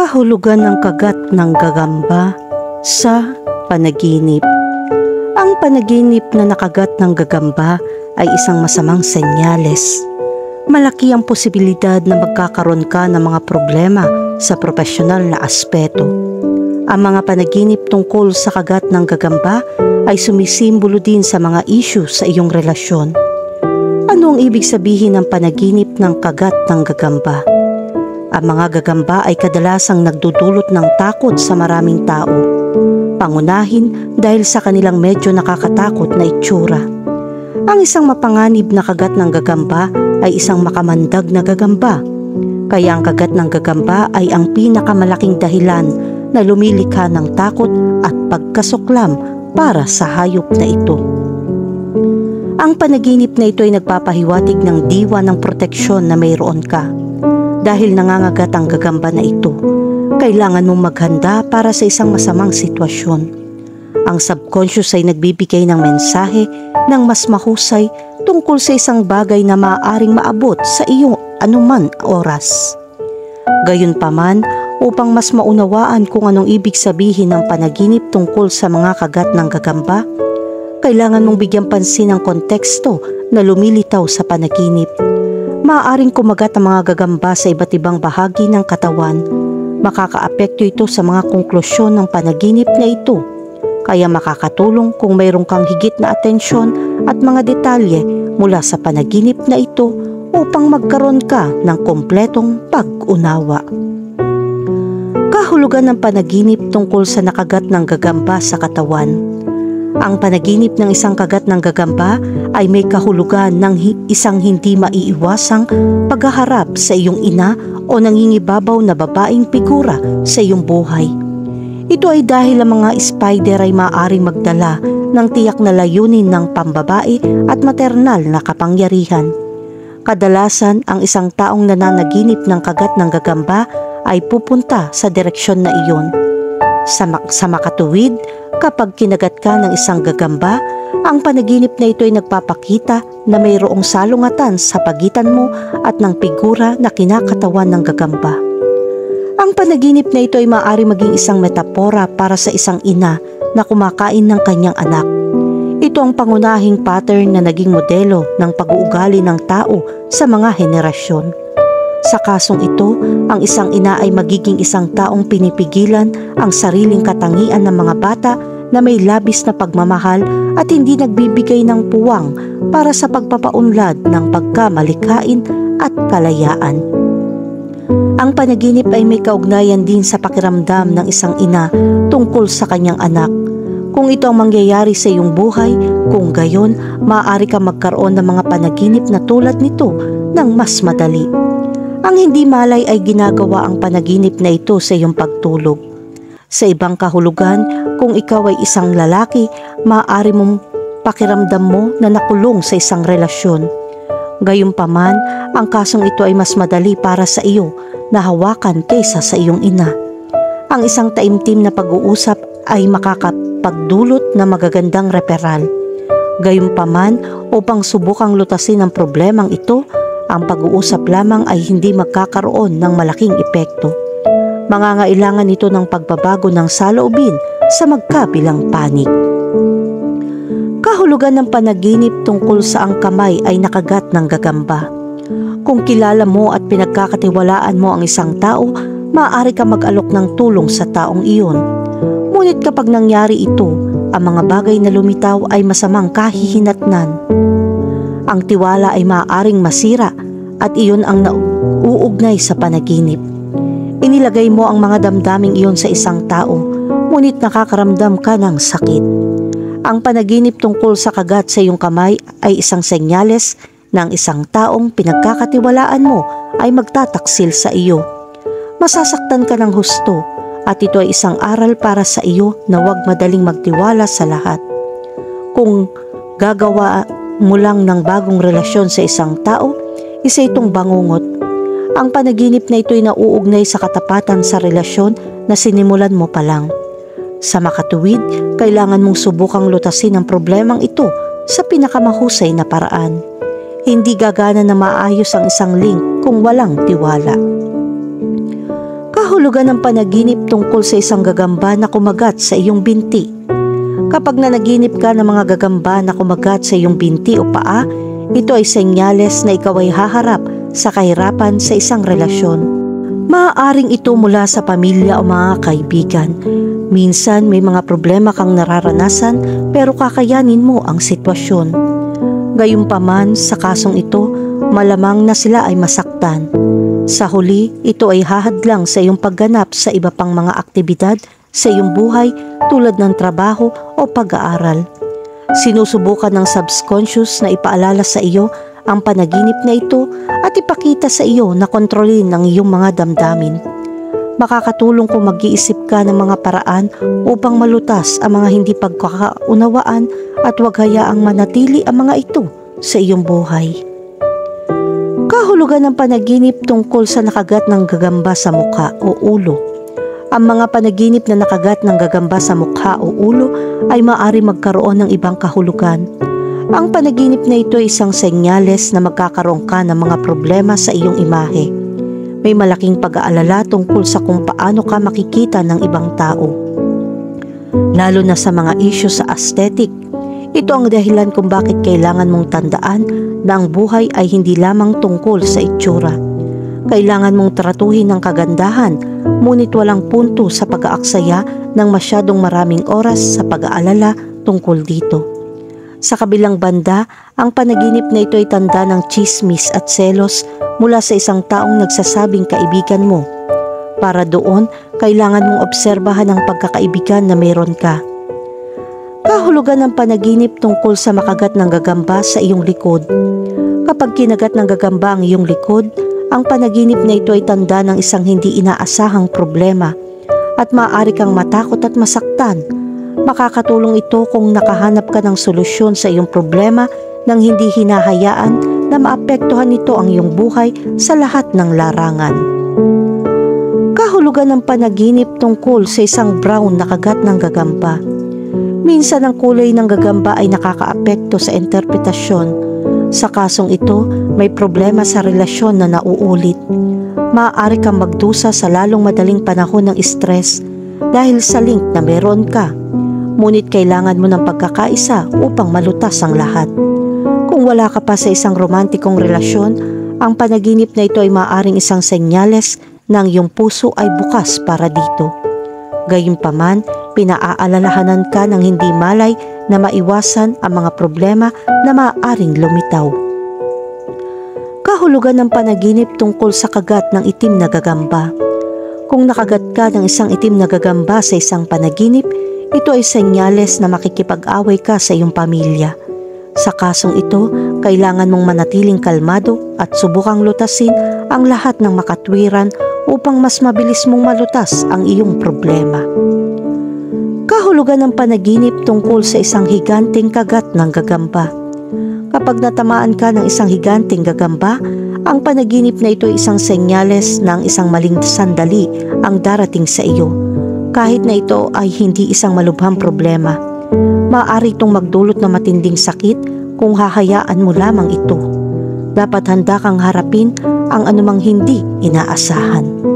Kahulugan ng kagat ng gagamba sa panaginip. Ang panaginip na nakagat ng gagamba ay isang masamang senyales. Malaki ang posibilidad na magkakaroon ka ng mga problema sa profesional na aspeto. Ang mga panaginip tungkol sa kagat ng gagamba ay sumisimbolo din sa mga issue sa iyong relasyon. Ano ang ibig sabihin ng panaginip ng kagat ng gagamba? Ang mga gagamba ay kadalasang nagdudulot ng takot sa maraming tao. Pangunahin dahil sa kanilang medyo nakakatakot na itsura. Ang isang mapanganib na kagat ng gagamba ay isang makamandag na gagamba. Kaya ang kagat ng gagamba ay ang pinakamalaking dahilan na lumilikha ng takot at pagkasuklam para sa hayop na ito. Ang panaginip na ito ay nagpapahiwatig ng diwa ng proteksyon na mayroon ka. Dahil nangangagat ang gagamba na ito, kailangan mong maghanda para sa isang masamang sitwasyon. Ang subconscious ay nagbibigay ng mensahe ng mas mahusay tungkol sa isang bagay na maaaring maabot sa iyong anuman oras. Gayunpaman, upang mas maunawaan kung anong ibig sabihin ng panaginip tungkol sa mga kagat ng gagamba, kailangan mong bigyan pansin ang konteksto na lumilitaw sa panaginip. Maaaring kumagat ang mga gagamba sa iba't ibang bahagi ng katawan. Makakaapekto ito sa mga konklusyon ng panaginip na ito. Kaya makakatulong kung mayroon kang higit na atensyon at mga detalye mula sa panaginip na ito upang magkaroon ka ng kompletong pag-unawa. Kahulugan ng panaginip tungkol sa nakagat ng gagamba sa katawan. Ang panaginip ng isang kagat ng gagamba ay may kahulugan ng isang hindi maiiwasang paghaharap sa iyong ina o nangingibabaw na babaeng figura sa iyong buhay. Ito ay dahil ang mga spider ay maaaring magdala ng tiyak na layunin ng pambabae at maternal na kapangyarihan. Kadalasan, ang isang taong nananaginip ng kagat ng gagamba ay pupunta sa direksyon na iyon. Sa makatuwid, kapag kinagat ka ng isang gagamba, ang panaginip na ito ay nagpapakita na mayroong salungatan sa pagitan mo at ng figura na kinakatawan ng gagamba. Ang panaginip na ito ay maaari maging isang metapora para sa isang ina na kumakain ng kanyang anak. Ito ang pangunahing pattern na naging modelo ng pag-uugali ng tao sa mga henerasyon. Sa kasong ito, ang isang ina ay magiging isang taong pinipigilan ang sariling katangian ng mga bata na may labis na pagmamahal at hindi nagbibigay ng puwang para sa pagpapaunlad ng pagkamalikhain at kalayaan. Ang panaginip ay may kaugnayan din sa pakiramdam ng isang ina tungkol sa kanyang anak. Kung ito ang mangyayari sa iyong buhay, kung gayon, maaari ka magkaroon ng mga panaginip na tulad nito ng mas madali. Ang hindi malay ay ginagawa ang panaginip na ito sa iyong pagtulog. Sa ibang kahulugan, kung ikaw ay isang lalaki, maaari mong pakiramdam mo na nakulong sa isang relasyon. Gayunpaman, ang kasong ito ay mas madali para sa iyo na hawakan kaysa sa iyong ina. Ang isang taimtim na pag-uusap ay makakapagdulot ng magagandang referral. Gayunpaman, upang subukang lutasin ang problemang ito, ang pag-uusap lamang ay hindi magkakaroon ng malaking epekto. Mangangailangan ito ng pagbabago ng saloobin sa magkabilang panig. Kahulugan ng panaginip tungkol sa ang kamay ay nakagat ng gagamba. Kung kilala mo at pinagkakatiwalaan mo ang isang tao, maaari ka mag-alok ng tulong sa taong iyon. Ngunit kapag nangyari ito, ang mga bagay na lumitaw ay masamang kahihinatnan. Ang tiwala ay maaaring masira at iyon ang nauugnay sa panaginip. Inilagay mo ang mga damdaming iyon sa isang tao, ngunit nakakaramdam ka ng sakit. Ang panaginip tungkol sa kagat sa iyong kamay ay isang senyales ng isang taong pinagkakatiwalaan mo ay magtataksil sa iyo. Masasaktan ka ng husto at ito ay isang aral para sa iyo na huwag madaling magtiwala sa lahat. Kung gagawa mo lang ng bagong relasyon sa isang tao, isa itong bangungot. Ang panaginip na ito ay nauugnay sa katapatan sa relasyon na sinimulan mo pa lang. Sa makatuwid, kailangan mong subukang lutasin ang problemang ito sa pinakamahusay na paraan. Hindi gagana na maayos ang isang link kung walang tiwala. Kahulugan ng panaginip tungkol sa isang gagamba na kumagat sa iyong binti. Kapag nanaginip ka ng mga gagamba na kumagat sa iyong binti o paa, ito ay senyales na ikaw ay haharap sa kahirapan sa isang relasyon. Maaaring ito mula sa pamilya o mga kaibigan. Minsan may mga problema kang nararanasan pero kakayanin mo ang sitwasyon. Gayunpaman sa kasong ito, malamang na sila ay masaktan. Sa huli, ito ay hahadlang sa iyong pagganap sa iba pang mga aktibidad sa iyong buhay tulad ng trabaho o pag-aaral. Sinusubukan ng subconscious na ipaalala sa iyo ang panaginip na ito at ipakita sa iyo na kontrolin ang iyong mga damdamin. Makakatulong kung mag-iisip ka ng mga paraan upang malutas ang mga hindi pagkakaunawaan at huwag hayaang manatili ang mga ito sa iyong buhay. Kahulugan ng panaginip tungkol sa nakagat ng gagamba sa mukha o ulo. Ang mga panaginip na nakagat ng gagamba sa mukha o ulo ay maaari magkaroon ng ibang kahulugan. Ang panaginip na ito ay isang senyales na magkakaroon ka ng mga problema sa iyong imahe. May malaking pag-aalala tungkol sa kung paano ka makikita ng ibang tao. Lalo na sa mga isyu sa aesthetic. Ito ang dahilan kung bakit kailangan mong tandaan na ang buhay ay hindi lamang tungkol sa itsura. Kailangan mong tratuhin ang kagandahan, ngunit walang punto sa pag-aaksaya ng masyadong maraming oras sa pag-aalala tungkol dito. Sa kabilang banda, ang panaginip na ito ay tanda ng tsismis at selos mula sa isang taong nagsasabing kaibigan mo. Para doon, kailangan mong obserbahan ang pagkakaibigan na meron ka. Kahulugan ng panaginip tungkol sa makagat ng gagamba sa iyong likod. Kapag kinagat ng gagamba ang iyong likod, ang panaginip na ito ay tanda ng isang hindi inaasahang problema at maaari kang matakot at masaktan. Makakatulong ito kung nakahanap ka ng solusyon sa iyong problema nang hindi hinahayaan na maapektuhan nito ang iyong buhay sa lahat ng larangan. Kahulugan ng panaginip tungkol sa isang brown na kagat ng gagamba. Minsan ang kulay ng gagamba ay nakakaapekto sa interpretasyon. Sa kasong ito, may problema sa relasyon na nauulit. Maaari kang magdusa sa lalong madaling panahon ng stress dahil sa link na meron ka. Ngunit kailangan mo ng pagkakaisa upang malutas ang lahat. Kung wala ka pa sa isang romantikong relasyon, ang panaginip na ito ay maaaring isang senyales na ang iyong puso ay bukas para dito. Gayunpaman, pinaaalalahanan ka ng hindi malay na maiwasan ang mga problema na maaaring lumitaw. Kahulugan ng panaginip tungkol sa kagat ng itim na gagamba. Kung nakagat ka ng isang itim na gagamba sa isang panaginip, ito ay senyales na makikipag-away ka sa iyong pamilya. Sa kasong ito, kailangan mong manatiling kalmado at subukang lutasin ang lahat ng makatwiran upang mas mabilis mong malutas ang iyong problema. Kahulugan ng panaginip tungkol sa isang higanting kagat ng gagamba. Kapag natamaan ka ng isang higanting gagamba, ang panaginip na ito ay isang senyales ng isang maling sandali ang darating sa iyo. Kahit na ito ay hindi isang malubhang problema, maaari itong magdulot ng matinding sakit kung hahayaan mo lamang ito. Dapat handa kang harapin ang anumang hindi inaasahan.